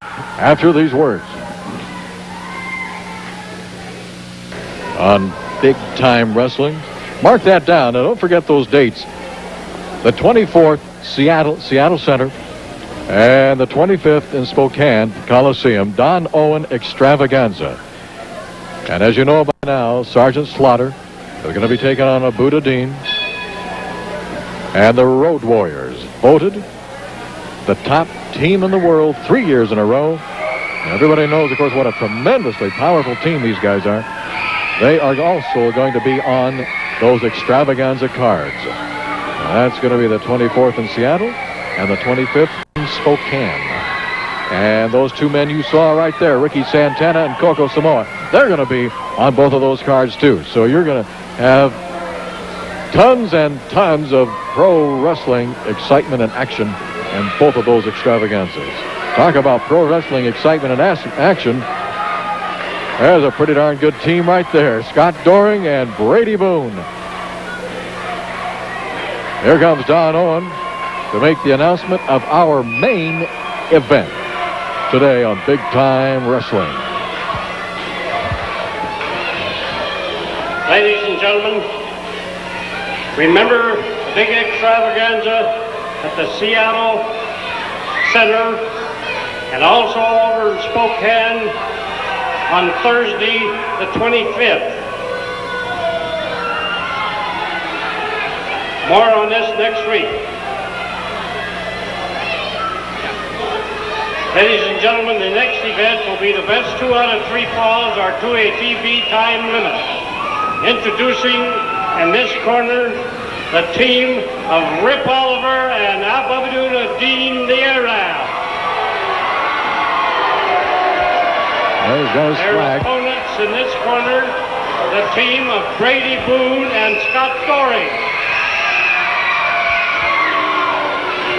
after these words. On Big Time Wrestling, mark that down. Now, don't forget those dates. The 24th, Seattle Center, and the 25th in Spokane Coliseum, Don Owen Extravaganza. And as you know by now, Sergeant Slaughter is going to be taking on Abudadien. And the Road Warriors, voted the top team in the world 3 years in a row. And everybody knows, of course, what a tremendously powerful team these guys are. They are also going to be on those Extravaganza cards. That's going to be the 24th in Seattle and the 25th in Spokane. And those two men you saw right there, Ricky Santana and Coco Samoa, they're going to be on both of those cards too. So you're going to have tons and tons of pro wrestling excitement and action in both of those Extravaganzas. Talk about pro wrestling excitement and action. There's a pretty darn good team right there. Scott Doring and Brady Boone. Here comes Don Owen to make the announcement of our main event today on Big Time Wrestling. Ladies and gentlemen, remember the big Extravaganza at the Seattle Center and also over in Spokane on Thursday the 25th. More on this next week. Ladies and gentlemen, the next event will be the best 2 out of 3 falls are to a TV time limit. Introducing in this corner the team of Rip Oliver and Abudadien the Arab. Their opponents in this corner, the team of Brady Boone and Scott Doring.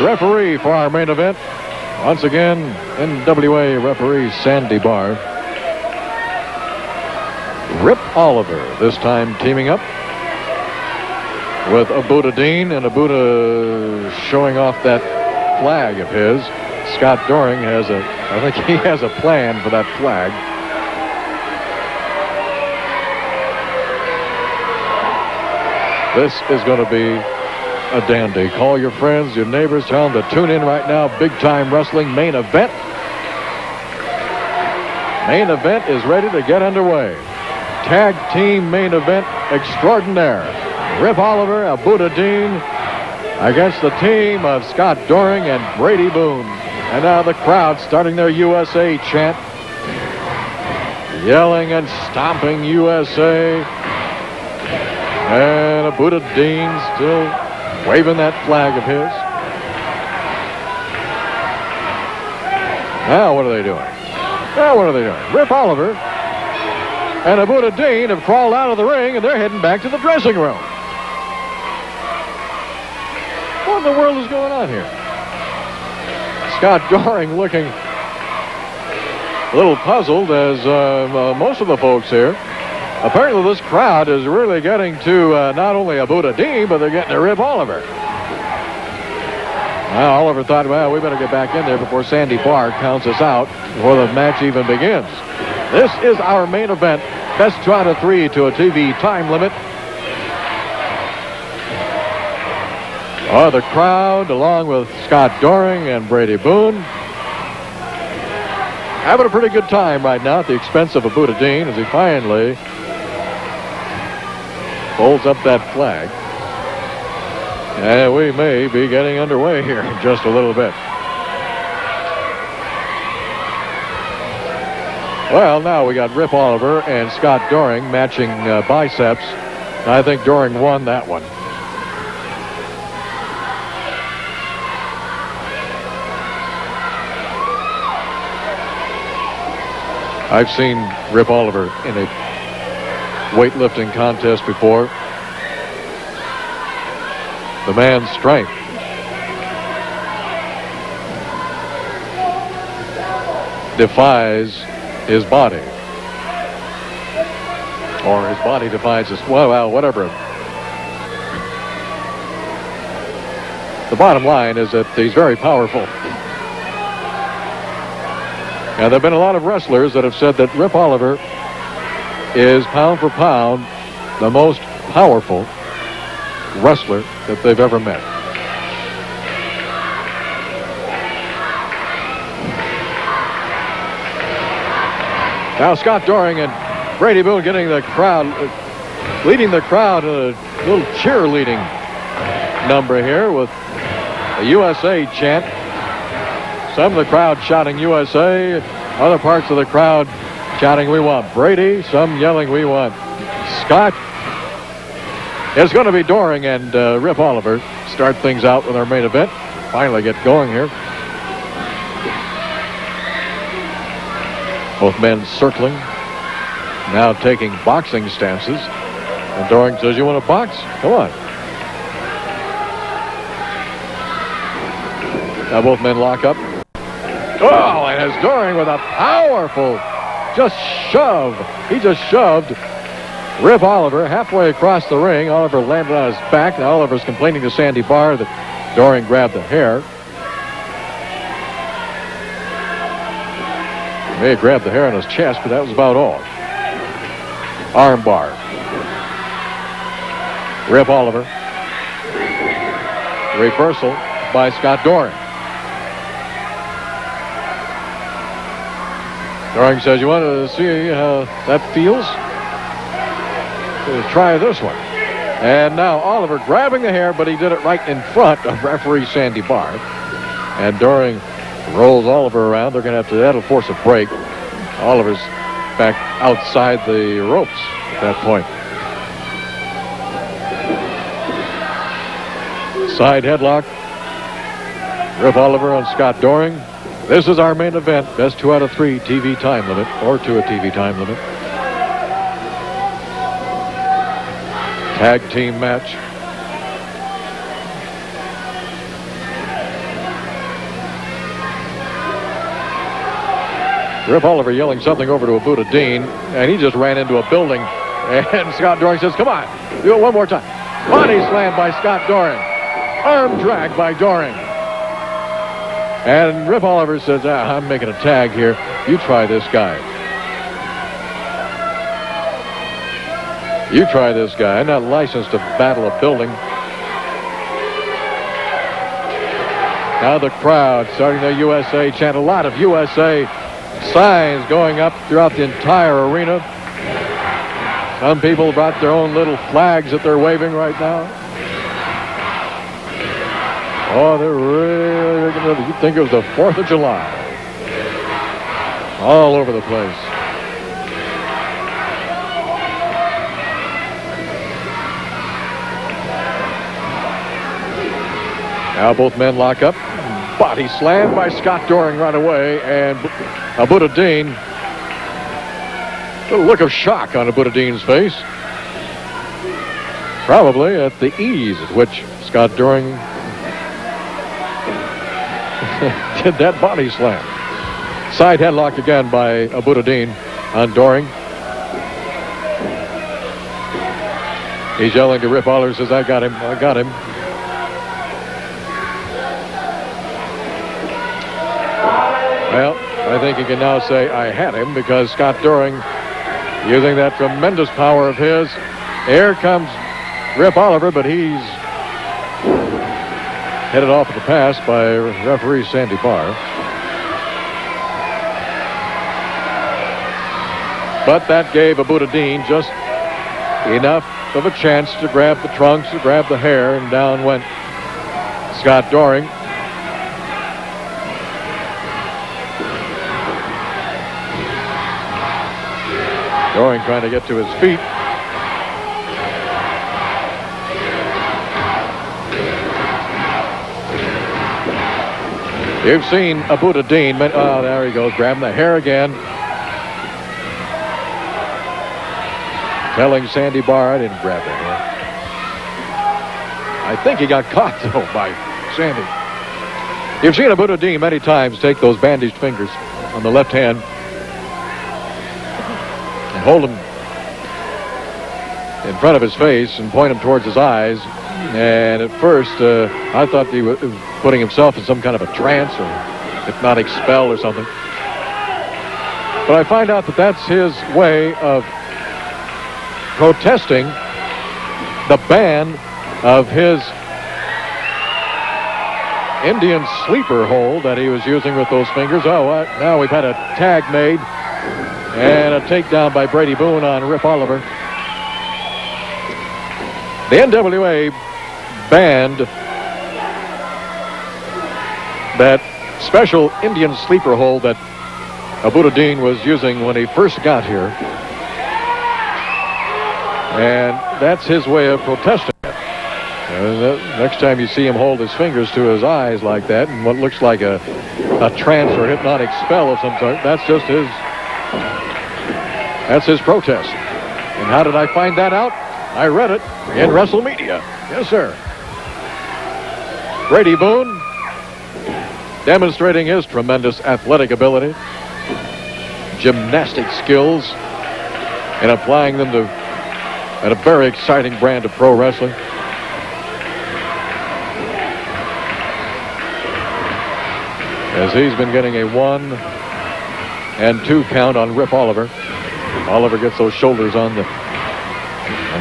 Referee for our main event, once again, NWA referee Sandy Barr. Rip Oliver, this time teaming up with Abudadien, and Abuda showing off that flag of his. Scott Doring I think he has a plan for that flag. This is going to be a dandy. Call your friends, your neighbors, tell them to tune in right now. Big Time Wrestling main event. Main event is ready to get underway. Tag team main event extraordinaire. Rip Oliver, Abudadien against the team of Scott Doring and Brady Boone. And now the crowd starting their USA chant. Yelling and stomping USA. And Abudadien still waving that flag of his. Now what are they doing? Rip Oliver and Abudadien have crawled out of the ring and they're heading back to the dressing room. What in the world is going on here? Scott Doring looking a little puzzled, as most of the folks here. Apparently this crowd is really getting to not only Abudadien, but they're getting to Rip Oliver. Well, Oliver thought, well, we better get back in there before Sandy Barr counts us out before the match even begins. This is our main event. Best 2 out of 3 to a TV time limit. The crowd, along with Scott Doring and Brady Boone, having a pretty good time right now at the expense of Abudadien as he finally holds up that flag. And we may be getting underway here in just a little bit. Well, now we got Rip Oliver and Scott Doring matching biceps. I think Doring won that one. I've seen Rip Oliver in a weightlifting contest before. The man's strength defies his body. Or his body defies his, well, whatever. The bottom line is that he's very powerful. Now, there have been a lot of wrestlers that have said that Rip Oliver is, pound for pound, the most powerful wrestler that they've ever met. Now Scott Doring and Brady Boone getting the crowd, leading the crowd in a little cheerleading number here with a USA chant. Some of the crowd shouting USA, other parts of the crowd shouting we want Brady, some yelling we want Scott. It's going to be Doring and Rip Oliver start things out with our main event. Finally get going here. Both men circling, now taking boxing stances. And Doring says, you want to box? Come on. Now both men lock up. Oh, and as Doring with a powerful shove. He just shoved Rip Oliver halfway across the ring. Oliver landed on his back. Now Oliver's complaining to Sandy Barr that Doring grabbed the hair. He may have grabbed the hair on his chest, but that was about all. Arm bar. Rip Oliver. Reversal by Scott Doring. Doring says, you want to see how that feels? Try this one. And now Oliver grabbing the hair, but he did it right in front of referee Sandy Barr. And Doring rolls Oliver around. They're going to have to, that'll force a break. Oliver's back outside the ropes at that point. Side headlock. Rip Oliver on Scott Doring. This is our main event. Best 2 out of 3 TV time limit, or to a TV time limit. Tag team match. Rip Oliver yelling something over to Abudadien, and he just ran into a building. And Scott Doring says, come on, do it one more time. Body slam by Scott Doring. Arm drag by Doring. And Rip Oliver says, I'm making a tag here. You try this guy. You try this guy. I'm not licensed to battle a building. Now the crowd starting the USA chant. A lot of USA signs going up throughout the entire arena. Some people brought their own little flags that they're waving right now. Oh, they're really going to, you'd think it was the 4th of July. All over the place. Now both men lock up. Body slam by Scott Doring right away. And Abudadien, a look of shock on Abudadien's face. Probably at the ease at which Scott Doring did that body slam. Side headlock again by Abudadien on Doring. He's yelling to Rip Oliver, says, I got him, I got him. Well, I think he can now say, I had him, because Scott Doring, using that tremendous power of his. Here comes Rip Oliver, but he's headed off at the pass by referee Sandy Barr. But that gave Abudadien just enough of a chance to grab the trunks, to grab the hair, and down went Scott Doring. Doring trying to get to his feet. You've seen Abudadien. Oh, there he goes, grabbing the hair again. Telling Sandy Barr, I didn't grab the hair. I think he got caught, though, by Sandy. You've seen Abudadien many times take those bandaged fingers on the left hand and hold them in front of his face and point them towards his eyes. And at first, I thought he was putting himself in some kind of a trance or hypnotic spell or something. But I find out that that's his way of protesting the ban of his Indian sleeper hold that he was using with those fingers. Oh, now we've had a tag made and a takedown by Brady Boone on Rip Oliver. The NWA banned that special Indian sleeper hold that Abudadien was using when he first got here. And that's his way of protesting it. Next time you see him hold his fingers to his eyes like that and what looks like a trance or hypnotic spell of some sort, that's just his protest. And how did I find that out? I read it in WrestleMedia. Yes, sir. Brady Boone demonstrating his tremendous athletic ability, gymnastic skills, and applying them to a very exciting brand of pro wrestling. As he's been getting a 1 and 2 count on Rip Oliver. Oliver gets those shoulders on the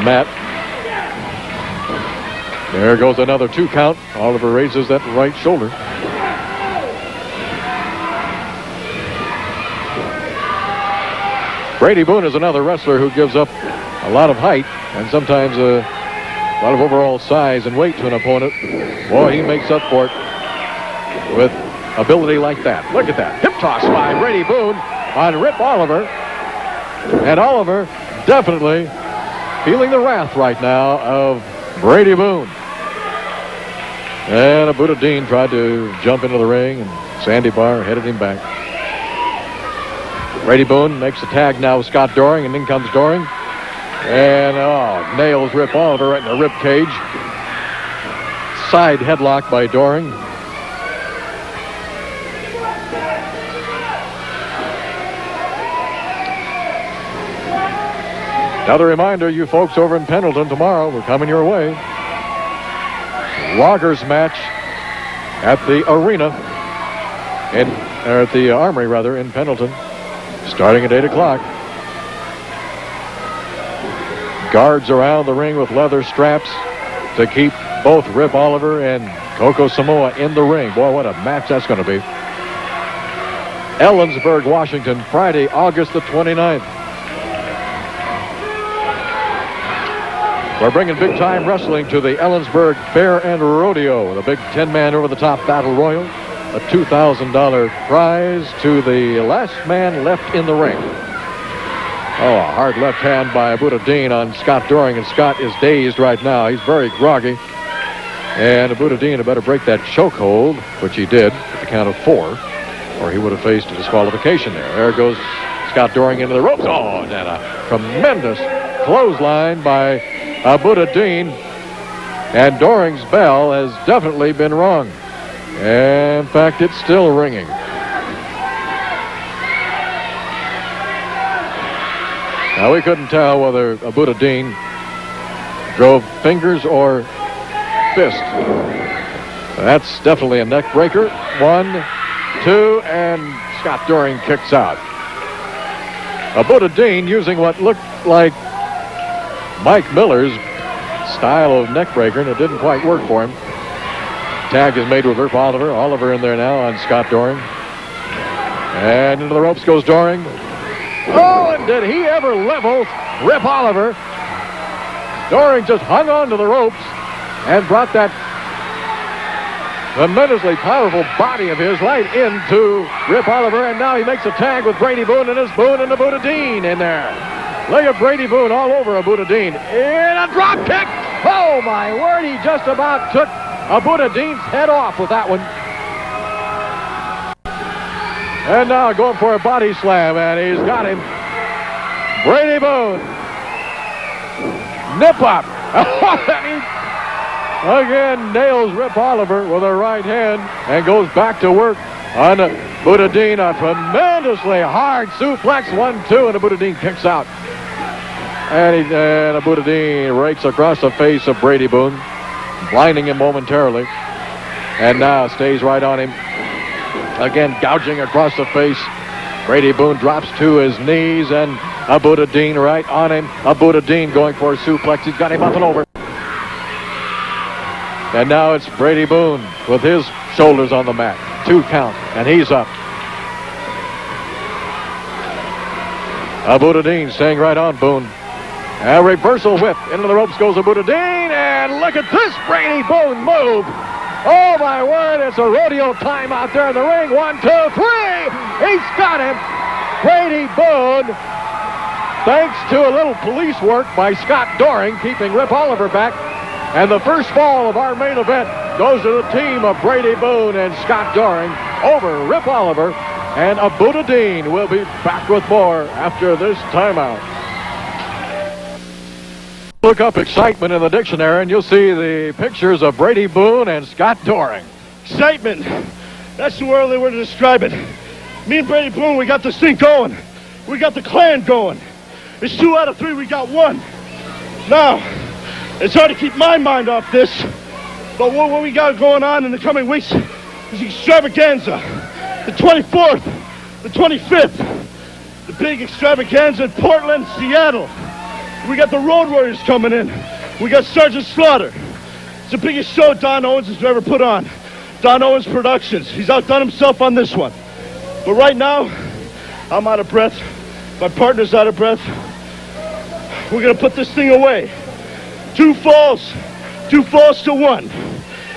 mat. There goes another 2 count. Oliver raises that right shoulder. Brady Boone is another wrestler who gives up a lot of height and sometimes a lot of overall size and weight to an opponent. Boy, he makes up for it with ability like that. Look at that. Hip toss by Brady Boone on Rip Oliver. And Oliver definitely feeling the wrath right now of Brady Boone. And Abudadien tried to jump into the ring, and Sandy Barr headed him back. Brady Boone makes the tag now with Scott Doring, and in comes Doring. And, nails Rip Oliver right in the rib cage. Side headlock by Doring. Another reminder, you folks over in Pendleton tomorrow, we're coming your way. Loggers match at the arena, or at the Armory rather, in Pendleton, starting at 8 o'clock. Guards around the ring with leather straps to keep both Rip Oliver and Coco Samoa in the ring. Boy, what a match that's going to be. Ellensburg, Washington, Friday, August the 29th. We're bringing big-time wrestling to the Ellensburg Fair and Rodeo with a big 10-man over-the-top battle royal. A $2,000 prize to the last man left in the ring. Oh, a hard left hand by Abudadien on Scott Doring, and Scott is dazed right now. He's very groggy. And Abudadien had better break that chokehold, which he did at the count of 4, or he would have faced a disqualification there. There goes Scott Doring into the ropes. Oh, and a tremendous clothesline by Abudadien, and Doring's bell has definitely been rung. In fact, it's still ringing. Now, we couldn't tell whether Abudadien drove fingers or fist. That's definitely a neck breaker. 1, 2, and Scott Doring kicks out. Abudadien using what looked like Mike Miller's style of neck breaker, and it didn't quite work for him. Tag is made with Rip Oliver. Oliver in there now on Scott Doring. And into the ropes goes Doring. Oh, and did he ever level Rip Oliver? Doring just hung on to the ropes and brought that tremendously powerful body of his right into Rip Oliver, and now he makes a tag with Brady Boone, and it's Boone and Abudadien in there. Look at Brady Boone all over Abudadien. In a drop kick. Oh, my word. He just about took Abudadien's head off with that one. And now going for a body slam, and he's got him. Brady Boone. Nip up. Again, nails Rip Oliver with a right hand and goes back to work on Abudadien. A tremendously hard suplex. 1-2, and Abudadien kicks out. And Abudadien rakes across the face of Brady Boone, blinding him momentarily. And now stays right on him. Again, gouging across the face Brady Boone drops to his knees, and Abudadien right on him. Abudadien going for a suplex. He's got him up and over. And now it's Brady Boone with his shoulders on the mat. 2 count, and he's up. Abudadien staying right on Boone. A reversal whip. Into the ropes goes Abudadien, and look at this Brady Boone move. Oh, my word, it's a rodeo time out there in the ring. 1, 2, 3. He's got him. Brady Boone, thanks to a little police work by Scott Doring, keeping Rip Oliver back. And the first fall of our main event goes to the team of Brady Boone and Scott Doring over Rip Oliver. And Abudadien will be back with more after this timeout. Look up excitement in the dictionary and you'll see the pictures of Brady Boone and Scott Doring. Excitement. That's the word they were to describe it. Me and Brady Boone, we got this thing going. We got the clan going. It's 2 out of 3. We got 1. Now, it's hard to keep my mind off this, but what we got going on in the coming weeks is extravaganza. The 24th, the 25th, the big extravaganza in Portland, Seattle. We got the Road Warriors coming in. We got Sergeant Slaughter. It's the biggest show Don Owens has ever put on. Don Owens Productions. He's outdone himself on this one. But right now, I'm out of breath. My partner's out of breath. We're going to put this thing away. 2 falls to 1.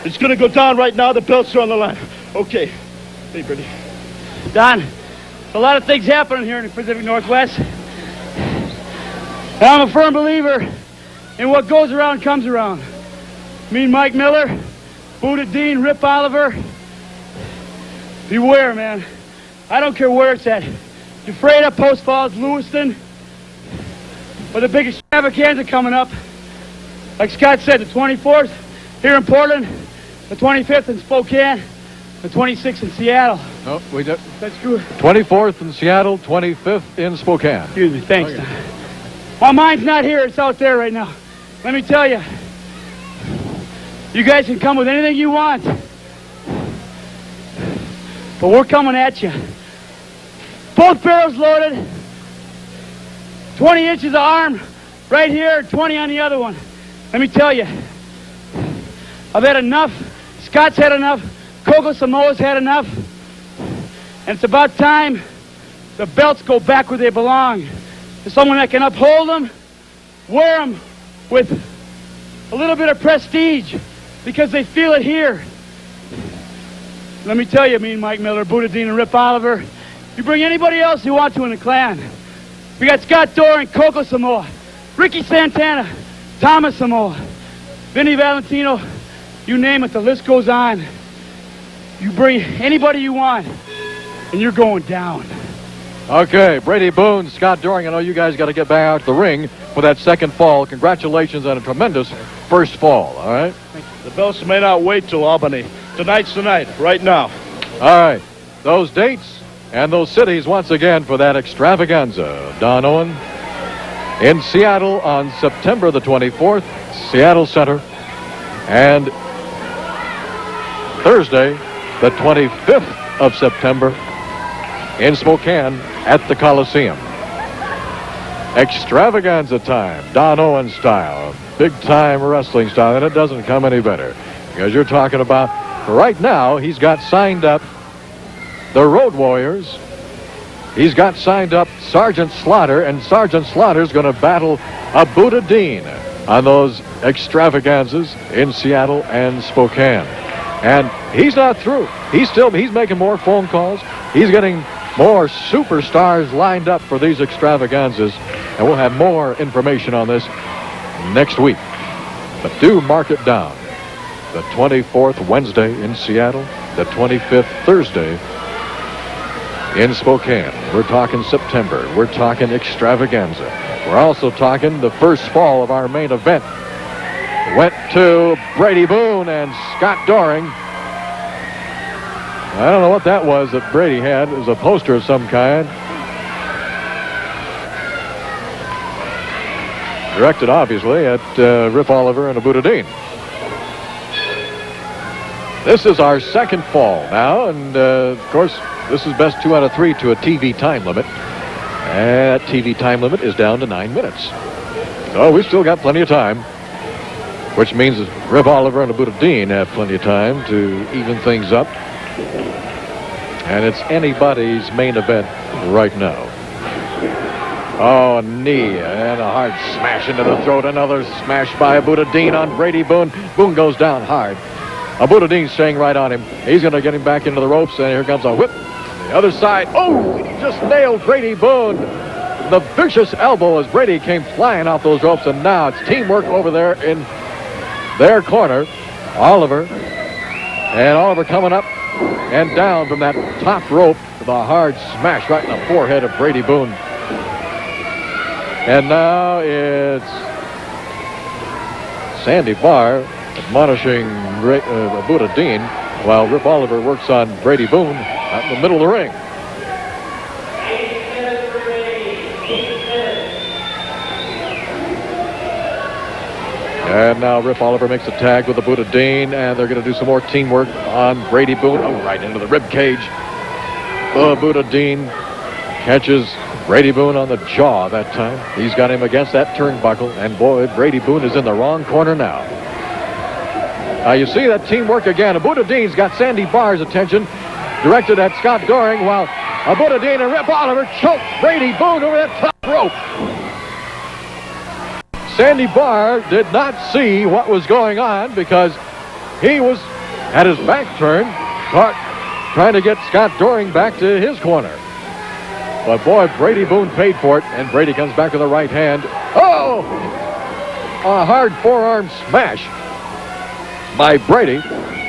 It's going to go down right now. The belts are on the line. Okay. Hey, Brady. Don, a lot of things happening here in the Pacific Northwest. And I'm a firm believer in what goes around comes around. Me and Mike Miller, Abudadien, Rip Oliver. Beware, man. I don't care where it's at. Ephrata, Post Falls, Lewiston. Or the big extravaganza coming up. Like Scott said, the 24th here in Portland, the 25th in Spokane, the 26th in Seattle. No, we don't. That's true. 24th in Seattle, 25th in Spokane. Excuse me, thanks. Okay. Don. My mind's not here, it's out there right now. Let me tell you, you guys can come with anything you want, but we're coming at you. Both barrels loaded, 20 inches of arm right here, 20 on the other one. Let me tell you, I've had enough. Scott's had enough. Coco Samoa's had enough. And it's about time the belts go back where they belong. To someone that can uphold them, wear them with a little bit of prestige because they feel it here. Let me tell you, me and Mike Miller, Abudadien, and Rip Oliver, you bring anybody else you want to in the clan. We got Scott Doring, Coco Samoa, Ricky Santana, Thomas Samoa, Vinny Valentino, you name it, the list goes on. You bring anybody you want, and you're going down. Okay, Brady Boone, Scott Doring, I know you guys got to get back out to the ring for that second fall. Congratulations on a tremendous first fall, all right? The belts may not wait till Albany. Tonight's the night, right now. All right, those dates and those cities once again for that extravaganza. Don Owen in Seattle on September the 24th, Seattle Center, and Thursday, the 25th of September, in Spokane at the Coliseum. Extravaganza time, Don Owen style, big time wrestling style, and it doesn't come any better because you're talking about right now he's got signed up the Road Warriors. He's got signed up Sergeant Slaughter, and Sergeant Slaughter's going to battle Abudadien on those extravaganzas in Seattle and Spokane. And he's not through. He's making more phone calls. He's getting more superstars lined up for these extravaganzas, and we'll have more information on this next week. But do mark it down. The 24th Wednesday in Seattle, the 25th Thursday in Spokane. We're talking September. We're talking extravaganza. We're also talking the first fall of our main event. Went to Brady Boone and Scott Doring. I don't know what that was that Brady had. It was a poster of some kind. Directed, obviously, at Rip Oliver and Abudadien. This is our second fall now, and, of course, This is best 2 out of 3 to a TV time limit. And that TV time limit is down to 9 minutes. So we've still got plenty of time, which means Rip Oliver and Abudadien have plenty of time to even things up. And it's anybody's main event right now. Oh, a knee and a hard smash into the throat. Another smash by Abudadien on Brady Boone. Boone goes down hard. Abudadien staying right on him. He's going to get him back into the ropes, and here comes a whip. The other side. Oh, he just nailed Brady Boone. The vicious elbow as Brady came flying off those ropes, and now it's teamwork over there in their corner. Oliver. And Oliver coming up and down from that top rope with a hard smash right in the forehead of Brady Boone. And now it's Sandy Barr admonishing Abudadien while Rip Oliver works on Brady Boone out in the middle of the ring. And now Rip Oliver makes a tag with Abudadien, and they're going to do some more teamwork on Brady Boone. Oh, right into the rib cage. Abudadien catches Brady Boone on the jaw that time. He's got him against that turnbuckle, and boy, Brady Boone is in the wrong corner now. Now you see that teamwork again. Abudadien's got Sandy Barr's attention directed at Scott Doring, while Abudadien and Rip Oliver choke Brady Boone over that top rope. Sandy Barr did not see what was going on because he was at his back turned, trying to get Scott Doring back to his corner. But boy, Brady Boone paid for it, and Brady comes back with a right hand. Oh! A hard forearm smash by Brady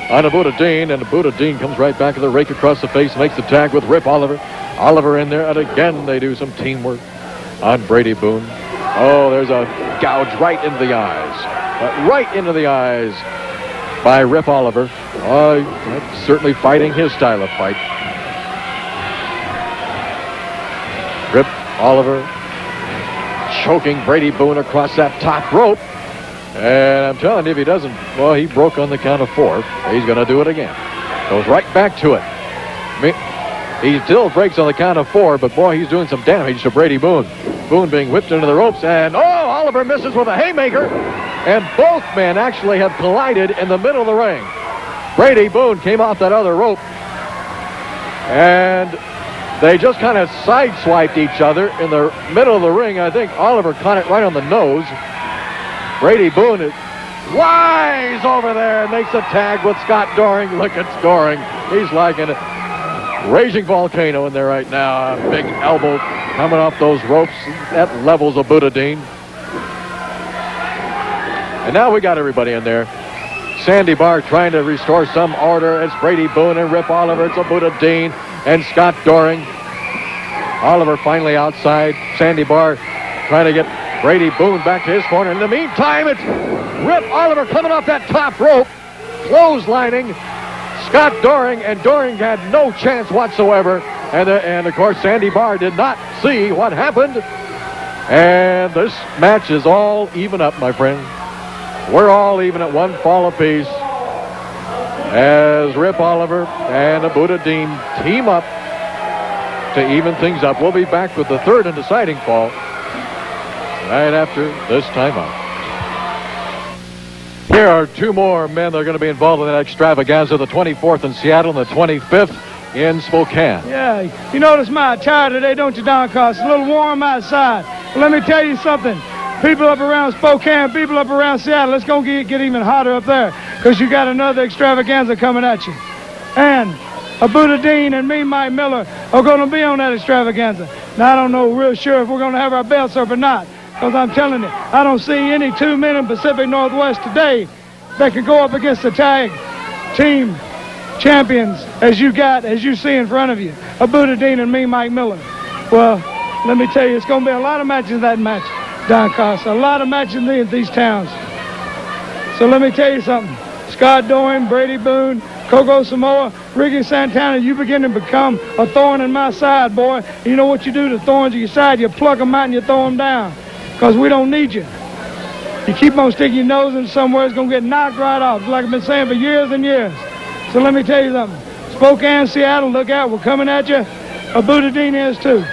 on Abudadien, and Abudadien comes right back with a rake across the face, makes the tag with Rip Oliver. Oliver in there, and again they do some teamwork on Brady Boone. Oh, there's a gouge right into the eyes. Right into the eyes by Rip Oliver. Certainly fighting his style of fight. Rip Oliver choking Brady Boone across that top rope. And I'm telling you, if he doesn't, well, he broke on the count of 4. He's going to do it again. Goes right back to it. He still breaks on the count of 4, but boy, he's doing some damage to Brady Boone. Boone being whipped into the ropes, and Oliver misses with a haymaker. And both men actually have collided in the middle of the ring. Brady Boone came off that other rope, and they just kind of sideswiped each other in the middle of the ring. I think Oliver caught it right on the nose. Brady Boone is wise over there and makes a tag with Scott Doring. Look at Doring. He's like a raging volcano in there right now. A big elbow coming off those ropes. That levels Abudadien. And now we got everybody in there. Sandy Barr trying to restore some order. It's Brady Boone and Rip Oliver. It's Abudadien and Scott Doring. Oliver finally outside. Sandy Barr trying to get Brady Boone back to his corner. In the meantime, it's Rip Oliver coming off that top rope, clotheslining Scott Doring, and Doring had no chance whatsoever. And of course, Sandy Barr did not see what happened. And this match is all even up, my friend. We're all even at 1 fall apiece as Rip Oliver and Abudadien team up to even things up. We'll be back with the third and deciding fall right after this timeout. Here are 2 more men that are going to be involved in that extravaganza, the 24th in Seattle and the 25th in Spokane. Yeah, you notice my attire today, don't you, Don Cost? It's a little warm outside. But let me tell you something. People up around Spokane, people up around Seattle, it's going to get even hotter up there because you got another extravaganza coming at you. And Abudadien and me, Mike Miller, are going to be on that extravaganza. Now, I don't know real sure if we're going to have our belts up or not, because I'm telling you, I don't see any 2 men in Pacific Northwest today that could go up against the tag team champions as you see in front of you, Abudadien and me, Mike Miller. Well, let me tell you, it's going to be a lot of matches in that match, Don Costa. A lot of matches in these towns. So let me tell you something. Scott Doring, Brady Boone, Coco Samoa, Ricky Santana, you begin to become a thorn in my side, boy. You know what you do to thorns in your side? You pluck them out and you throw them down, because we don't need you. You keep on sticking your nose in somewhere, it's going to get knocked right off, like I've been saying for years and years. So let me tell you something. Spokane, Seattle, look out. We're coming at you. Abudadien is too.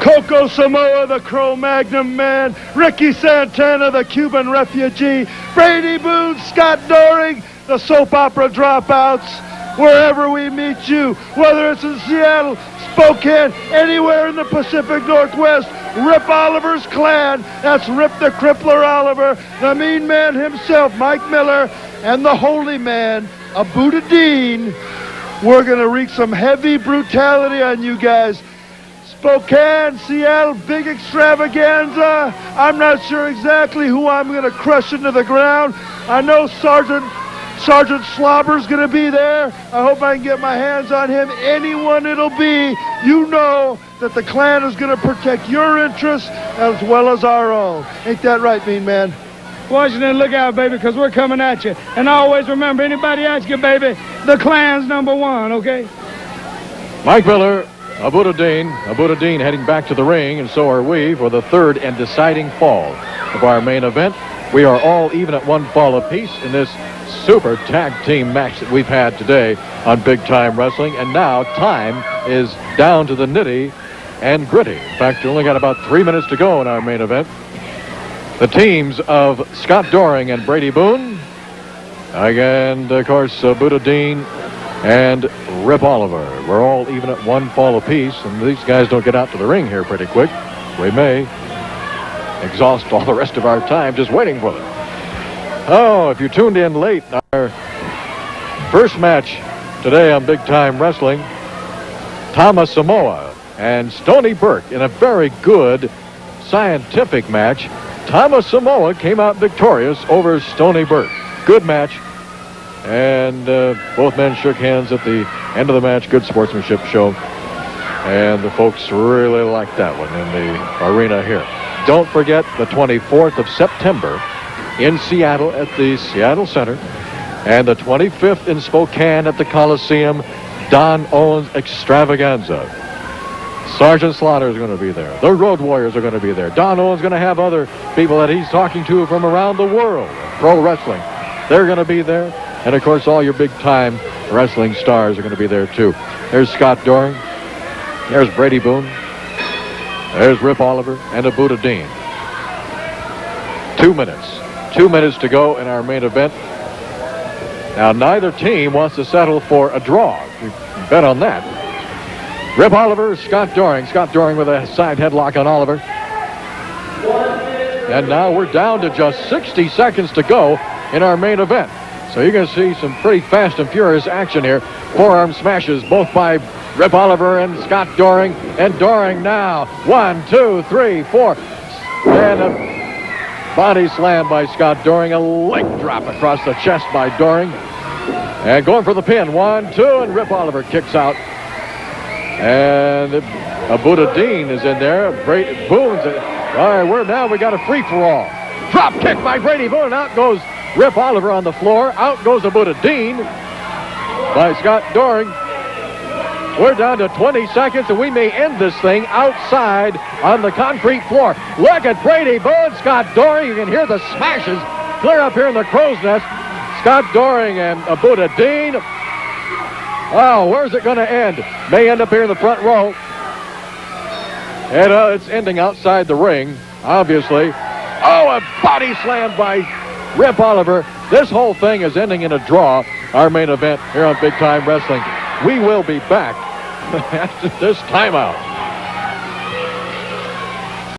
Coco Samoa, the Cro-Magnon man. Ricky Santana, the Cuban refugee. Brady Boone, Scott Doring, the soap opera dropouts. Wherever we meet you, whether it's in Seattle, Spokane, anywhere in the Pacific Northwest, Rip Oliver's clan. That's Rip the Crippler Oliver, the mean man himself, Mike Miller, and the holy man, Abudadien. We're going to wreak some heavy brutality on you guys. Spokane, Seattle, big extravaganza. I'm not sure exactly who I'm going to crush into the ground. I know Sergeant Slobber's going to be there. I hope I can get my hands on him. Anyone it'll be, you know that the clan is going to protect your interests as well as our own. Ain't that right, mean man? Washington, look out, baby, because we're coming at you. And always remember, anybody asks you, baby, the clan's #1, okay? Mike Miller, Abudadien heading back to the ring, and so are we for the third and deciding fall of our main event. We are all even at 1 fall apiece in this super tag team match that we've had today on Big Time Wrestling, and now time is down to the nitty and gritty. In fact, we only got about 3 minutes to go in our main event. The teams of Scott Doring and Brady Boone, and of course Abudadien and Rip Oliver. We're all even at 1 fall apiece, and these guys don't get out to the ring here pretty quick. We may exhaust all the rest of our time just waiting for them. Oh, if you tuned in late, our first match today on Big Time Wrestling, Thomas Samoa and Stony Burke in a very good scientific match. Thomas Samoa came out victorious over Stony Burke. Good match. And both men shook hands at the end of the match. Good sportsmanship show. And the folks really liked that one in the arena here. Don't forget the 24th of September in Seattle at the Seattle Center, and the 25th in Spokane at the Coliseum, Don Owens Extravaganza. Sergeant Slaughter is going to be there. The Road Warriors are going to be there. Don Owens is going to have other people that he's talking to from around the world. Pro wrestling. They're going to be there. And, of course, all your big-time wrestling stars are going to be there, too. There's Scott Doring. There's Brady Boone. There's Rip Oliver and Abudadien. 2 minutes. 2 minutes to go in our main event. Now, neither team wants to settle for a draw. You can bet on that. Rip Oliver, Scott Doring. Scott Doring with a side headlock on Oliver. And now we're down to just 60 seconds to go in our main event. So you're going to see some pretty fast and furious action here. Forearm smashes both by Rip Oliver and Scott Doring. And Doring now. 1, 2, 3, 4. And a body slam by Scott Doring. A leg drop across the chest by Doring. And going for the pin. 1, 2, and Rip Oliver kicks out. And Abudadien is in there. Boone's in. All right, we got a free-for-all. Drop kick by Brady Boone. Out goes Rip Oliver on the floor. Out goes Abudadien by Scott Doring. We're down to 20 seconds, and we may end this thing outside on the concrete floor. Look at Brady Boone, Scott Doring. You can hear the smashes clear up here in the crow's nest. Scott Doring and Abudadien. Oh, where's it going to end? May end up here in the front row. And it's ending outside the ring, obviously. Oh, a body slam by Rip Oliver. This whole thing is ending in a draw, our main event here on Big Time Wrestling. We will be back after this timeout.